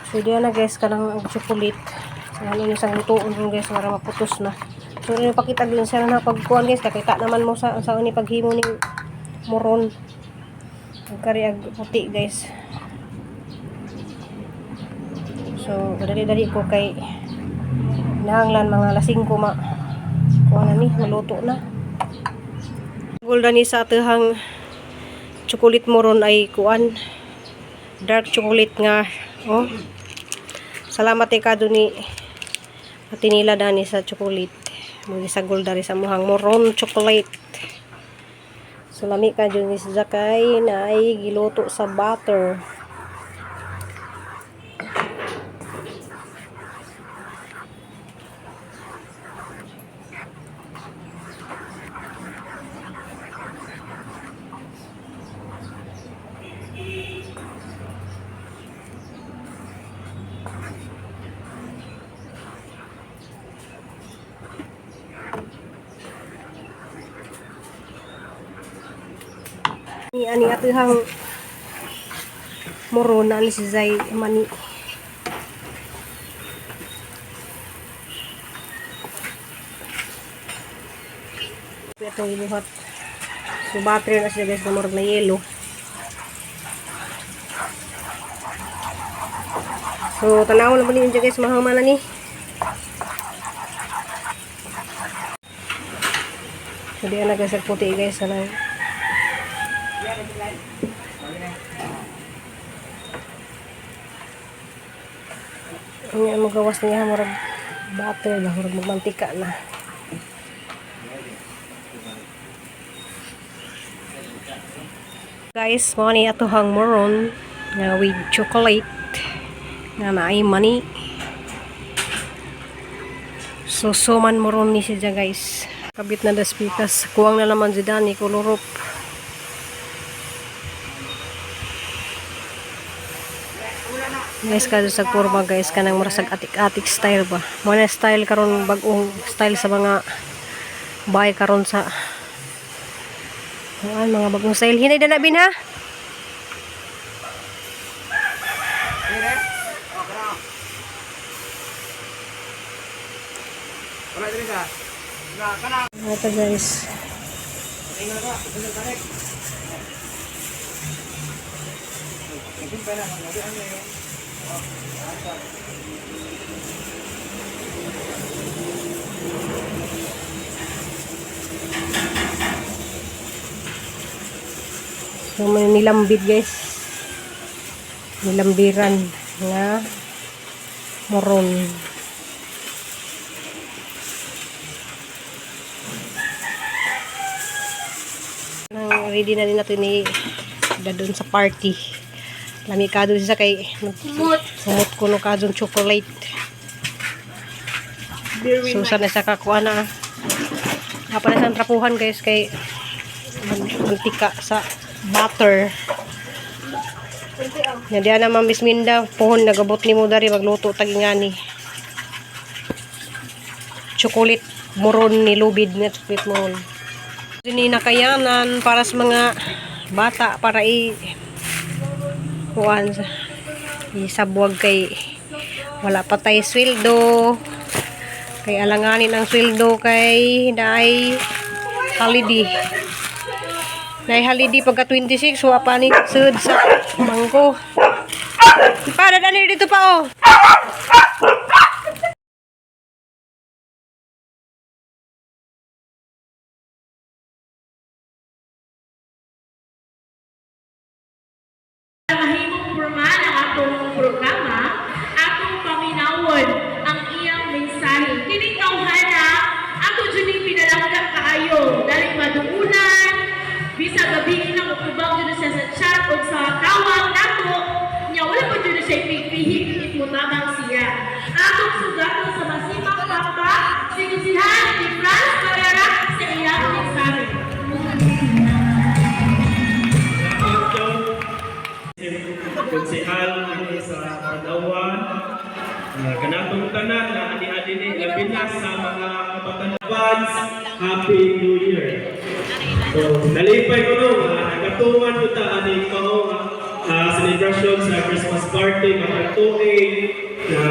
So, diyan na guys, kanang chocolate. Ano yung isang lutoon rin guys, para maputos na. So, yung pakita din siya na pagkuhan guys, kakita naman mo sa ni paghimo ng moron. Kari puti guys. So, dali-dali ko kay nahanglan mga lasing ko kuha na ni, maluto na. Gulda ni sa atahang chocolate moron ay kuan. Dark chocolate nga. Oh. Salamat kay ni ati nila dani sa chocolate. Muli sa gulda ri sa muhang moron chocolate. Salami kadto ni sa Zakay na ay giluto sa butter. Ani atihang moron na si Zay mani. Ito iluhat. So battery na siya guys na moron na yellow. So tanaw na ba niyo guys mahama na ni. So diyan na guys puti guys na. Ang magawas niya murag butter ba, murag magmantika na. Guys, mo ni atohang moron nga with chocolate nga naay mani. So man moron ni siya guys. Kabit na das pikas. Kuwang na naman si Dani kolorop. Guys, kada sa kurma guys kanang murasag atik-atik style ba. Mo na style karon bag-ong style sa mga bahay karon sa mga bagong style. Hinay na bin ha. Ito guys. So may nilambid guys. Nilambiran nga moron. Ready na din natin ni dadon sa party. Lami kado siya kay sumot ko no kadong chocolate. So sana sa kakuha na. Apa na sa trapuhan guys kay mantika sa butter. Nandiyan na Ma'am Bisminda pohon nagabot ni mo dari magluto tagingani. Chocolate moron ni lubid na chocolate moron. Dini nakayanan para sa mga bata para kuan isabwag kay wala pa tay sweldo kay alanganin ang sweldo kay dai holiday pagka 26 wa pa ni sud sa bangko para dani dito pa oh. Mahimong formal ang atong programa, atong paminawon ang iyang mensahe. Kining tawhana, ato dyan pinalanggang kaayo. Dahil maduunan, bisa gabihin ang utubang dyan siya sa chat o sa kawang nato, niya wala pa dyan siya ipihigit mo tamang siya. Atong sugato sa masimang papa, sinusihan ni Franz Carrera sa iyang mensahe. Konsehal ini sa Padawan Kanatong tanan na ani-ani ni labi na sa mga kabataan advance Happy New Year. So, nalipay ko no, nagatuman ko ta ani ko celebration sa Christmas party makatuig na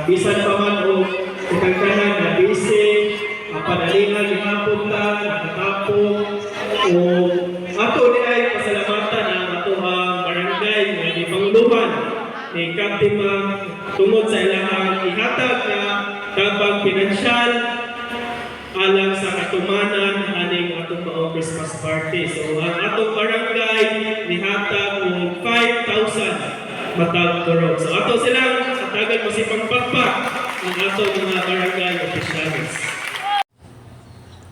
bisan pa man o ikagkanan na busy, panalingan yung hapon ta, nakatapong o ato ni ay pasalamatan ang ato ang barangay na ipanguluhan ni Kaptima tungod sa ilang ihatag na tabang pinansyal alang sa katumanan aning atong maong Christmas party. So ang atong barangay nihatag og 5,000 matag turog. So ato silang hatagan masipang pakpak ang atong mga barangay officials.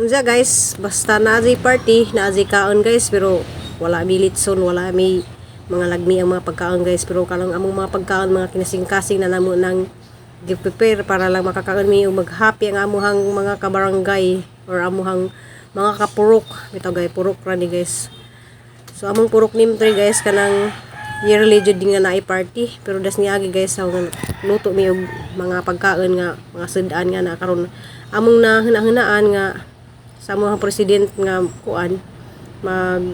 Unsa guys, basta naay party, naay kaon guys, pero wala mi litson, wala mi mga lagmi ang mga pagkaon guys, pero kalang among mga pagkaon mga kinasing-kasing na namo nang gi-prepare para lang makakaon mi ug mag-happy ang amuhang mga kabarangay or amuhang mga kapurok. Bitaw guys, purok ra ni guys. So among purok nimtre guys kanang yearly jud nga naay party, pero das niagi guys sa luto mi og mga pagkaon nga mga sudan nga na karon among nahina-hinaan nga sa mga president nga kuan mag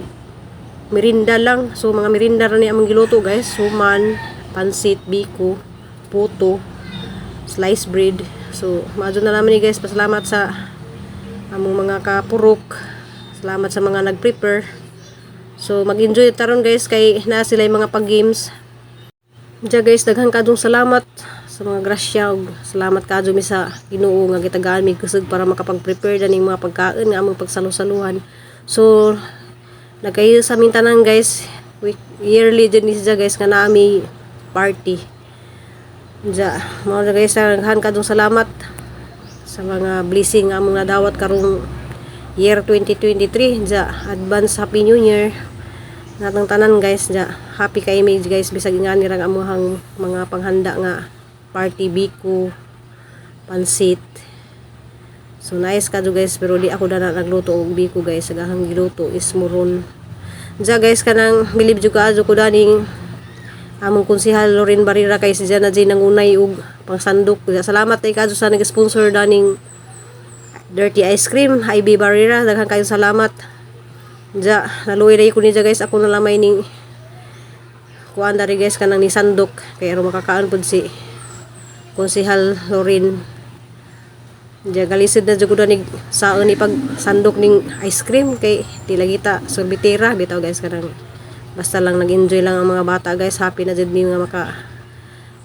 merinda lang. So mga merinda ra ni among giluto guys, suman, pansit, biko, puto, sliced bread. So maadto na naman ni guys, pasalamat sa among mga kapurok, salamat sa mga nag-prepare. So mag-enjoy taron guys kay na sila yung mga pag-games. Diya guys, daghang kadong salamat sa mga grasya ug salamat kadto mi sa Ginoo nga gitagaan mi kusog para makapag-prepare daning mga pagkaon nga among pagsalu-saluhan. So nagkayo sa aming tanan guys, yearly din siya guys nga naami party. Diya, mao na guys, daghang kadong salamat sa mga blessing nga among nadawat karong year 2023. Diya, advance Happy New Year natang tanan guys. Diya, happy kay image guys bisag nga nirang amuhang mga panghanda nga party, biko, pansit. So nice kadto guys, pero di ako na nagluto og biko guys, agahang giluto is muron. Diya guys, kanang bilib jud kadto ko daning among konsehal Loren Barrera kay si Jana J nangunay og pangsandok. Diya, salamat kay kadto sa nag-sponsor daning Dirty Ice Cream, IB Barrera, daghang kayo salamat. Diya, naluoy na ko niya guys, ako nalamay ning kuan dari guys kanang ni sandok kay aron makakaan pud si konsehal Loren. Diya, galisid na jud ko ni saon ni pag sandok ning ice cream kay di lagi ta sorbitera bitaw guys. Kanang basta lang nag-enjoy lang ang mga bata guys, happy na jud mi nga maka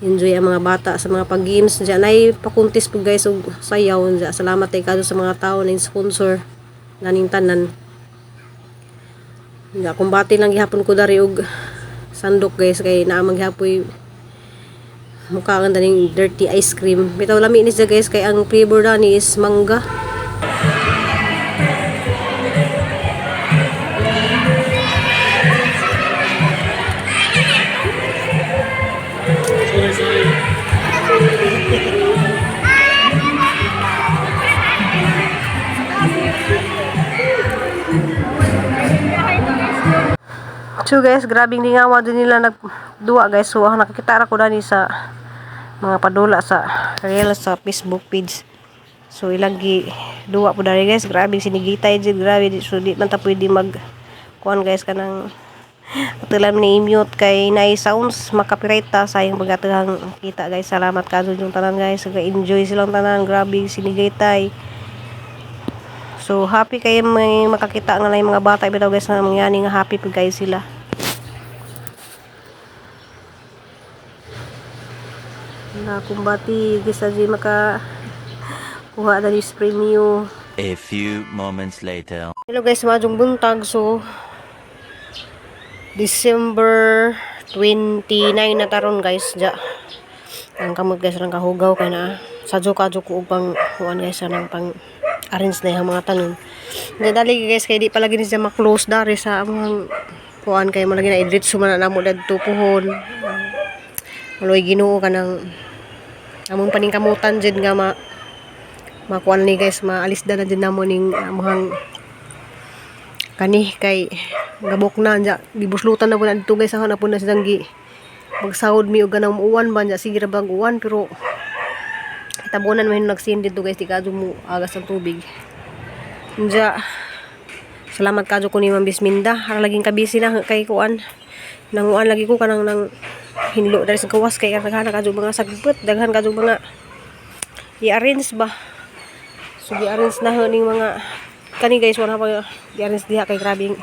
enjoy ang mga bata sa mga pag-games. Diya, nay pakuntis po guys og sayaw. Diya, salamat kay kadto sa mga tao na sponsor naning tanan. Diya, kumbati lang gihapon ko dari og sandok guys kay naa maghapoy mukha ang daning dirty ice cream. Bitaw lami ni siya guys kay ang flavor dani is mangga. So guys, grabing lingawa din nila nagduwa guys. So nakakita ra ko dani sa mga padula sa reels sa Facebook page. So ilagi duwa po dari guys, grabing sinigitay jud, grabe. So di man ta pwede mag kuan guys kanang atulam ni mute kay nay sounds makapirate ta sayang pagatuhang kita guys. Salamat kadto yung tanan guys, enjoy silang tanan, grabe sinigitay. So happy kay may makakita nga nay mga bata bitaw guys nga mangyani nga happy pud guys sila. Na kumbati gisa di maka kuha dari premium. A few moments later. Hello guys, majong buntag. So December 29 na taron guys. Ja, ang kamot guys lang kahugaw kay na sadyo kadyo ko upang kuan guys nang pang arrange na yung mga tanon. Dali guys kay di palagi ni siya ma-close dari sa among kuan kay malagi na idritso man na mo dadto puhon. Maloy Ginoo kanang among paningkamutan jud nga makuan ni guys, maalis na din namo ning among kani kay gabok na nya gibuslutan na po na guys. Ako na po na silang gi magsahod mi og ganang uwan ba nya sige ra bang uwan, pero tabunan man nagsin dito guys, di kadyo mo agas ang tubig. Unya salamat kadyo ko ni Ma'am Bisminda, ara laging kabisi na kay kuan. Nanguan lagi ko kanang nang hinlo dari sa gawas kay daghan kadyo mga sagbot, daghan kadyo mga i-arrange ba. So i-arrange na ning mga kani guys, wala pa i-arrange diha kay grabing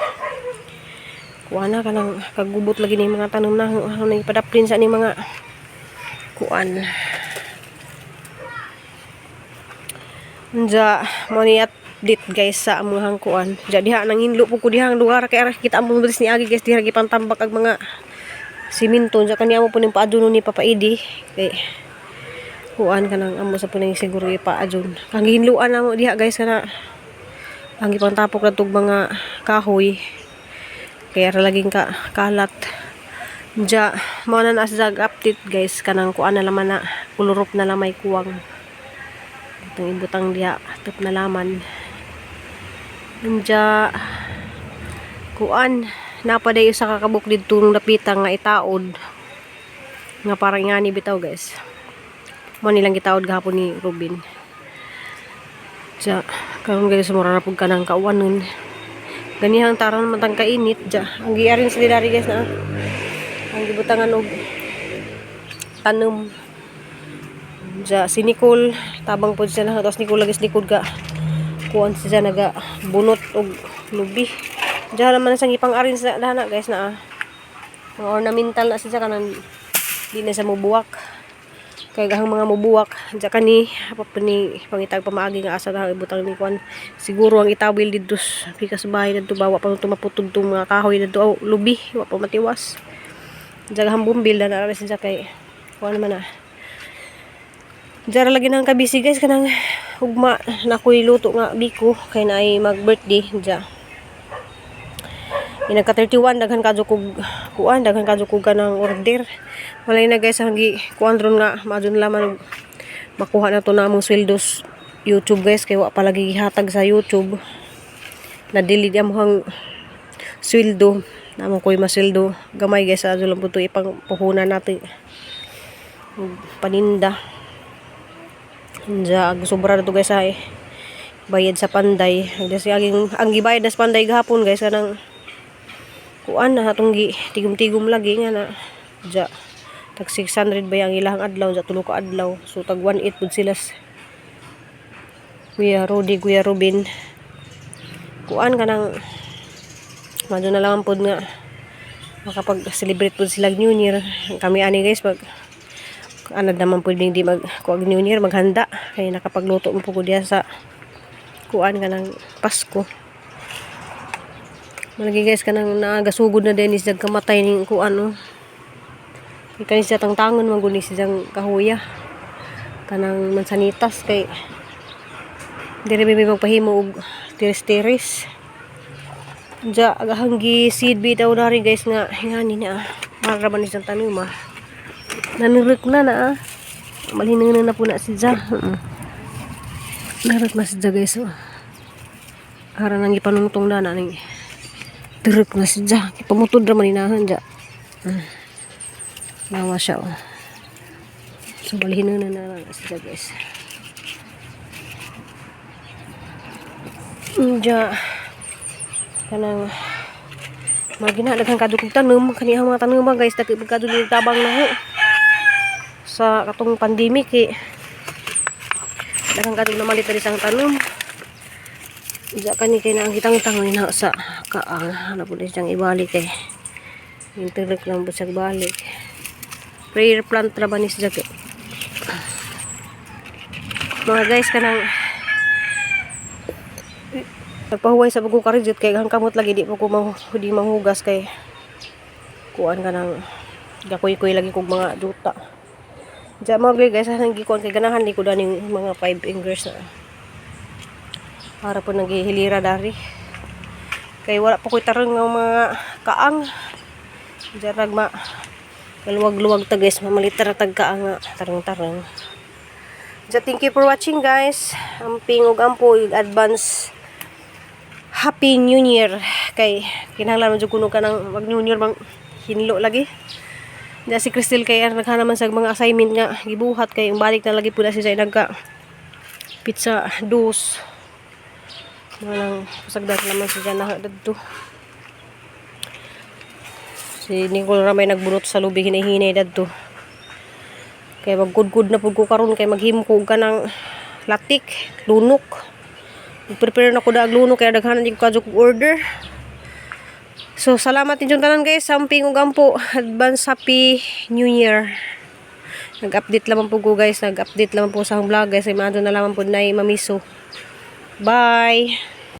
kuan na kanang kagubot lagi ni mga tanom na ano ipadaplin sa ni mga kuan. Unya mo ni update guys sa among kuan. Ja diha nang hinlo po ko dihang lugar kay ara kita among bilis ni agi guys, diha gipantambak ag mga simento. Ja kaniya mo po ning paadyon ni papaidi kay kuan kanang amo sa puning siguro ipaadyon. Kang hinluan na mo diha guys kana ang gipantapok na tug mga kahoy. Kaya laging kalat. Ja, mo na sa update guys kanang kuan na laman na kulurop na lamay kuwang. Itong ibutang diha tip na laman. Ja kuan napaday usa ka kabuk didto napitang nga itaod. Nga parang ngani bitaw guys. Mo nilang gitaod gahapon ni Robin. Ja karon guys mura na pug kanang kauwanon. Ganihang taron matang kainit ja. Ang giarin sa dari guys na. Ang gibutangan og tanom. Ja si Nicole tabang pud siya na tapos Nicole lagis likod ka. Kuan siya naga bunot og lubi. Ja naman sang ipang-arin sa dana guys na. Mga ornamental na siya kanang di na sa mubuwak. Kay gahang mga mubuwak ja kani apa ni pangitag pamaagi nga asa na ibutang ni kuan siguro ang itawil didto pikas bahay didto bawa pa tumaputod tong mga kahoy didto lubi wa pa matiwas ja gahang bumbil na ara siya kay kuan man na jara lagi nang kabisi guys kanang ugma na koy luto nga biko kay naay mag birthday ja inagka 31 daghan kadyo kog kuan daghan kadyo kog kanang order. Walay na guys ang kuan ron nga madun laman makuha na to na among sweldos YouTube guys kay wa pa lagi gihatag sa YouTube. Na delete among sweldo namo koy masweldo gamay guys sa lang puto ipang puhunan natin paninda. Ja sobra na to guys ay bayad sa panday. Ang gibayad na sa panday gahapon guys kanang kuan na atong tigum-tigum lagi nga na ja tag 600 ba ang ilang adlaw ja tulo ka adlaw so tag 18 pud sila Kuya Rudy Kuya Robin kuan kanang madyo na lang pud nga makapag-celebrate pud sila New Year. Kami ani guys pag anad naman pud di mag kuag New Year maghanda kay nakapagluto mo pud diya sa kuan kanang Pasko. Malagi guys kanang nagasugod na din isang kamatay ning kuan no. Kani siya tangtangon maguni siyang kahuya. Kanang mansanitas kay dire may magpahimo og tiris-tiris. Ja agahang gi seed bit daw na rin guys nga hingani na para man isang tanuma. Nanurek na malhinang na po na siya. Narat na siya guys oh. Ara nang ipanungtong na ning direk na siya. Pamutod ra man inahan ja. Nawa siya oh. So balhin na siya guys. Ja kanang maginadaghan kadto kog tanom kaniyang mga tanom ba guys dagko kadto ni tabang na ho. Sa katong pandemic daghan kadto na malit diri sang tanom. Ja kani kay na ang kitang-tang na sa kaang ana pud siyang ibalik kay interlek lang po siya balik. Prayer plant ra ba ni siya kay mga guys kanang nagpahuway sa bagong karijit kay hangkamot lagi di po ko di manghugas kay kuan kanang gakoy-koy lagi kog mga duta. Ja mo guys nang gikuan kay ganahan ni ko daning mga 5 fingers na para po naghihilira dari kay wala po ko'y tarong ng mga kaang jarag ma kaluwag-luwag ta guys mamalitar tag kaang nga tarong-tarong. Ja thank you for watching guys. Amping og ampo advance Happy New Year kay kinahanglan man jud kuno ka nang mag New Year bang hinlo lagi Na si Crystal kay naghanaman sa mga assignment nga gibuhat kay balik na lagi po na siya nagka pizza dos. Manang pasagdan naman siya na dito. Si Nicole ramay nagbunot sa lubi hinahinay dito. Kay magkudkud na pud ko karon kay maghimko ka ng latik, lunok. Prepare na ko dag lunok kay daghanan di ko kadyo order. So, salamat din yung tanan guys. Samping ug ampo. Advance Happy New Year. Nag-update lamang po ko guys. Nag-update lamang po sa akong vlog guys. Ay maado na lamang po na mamiso. Bye!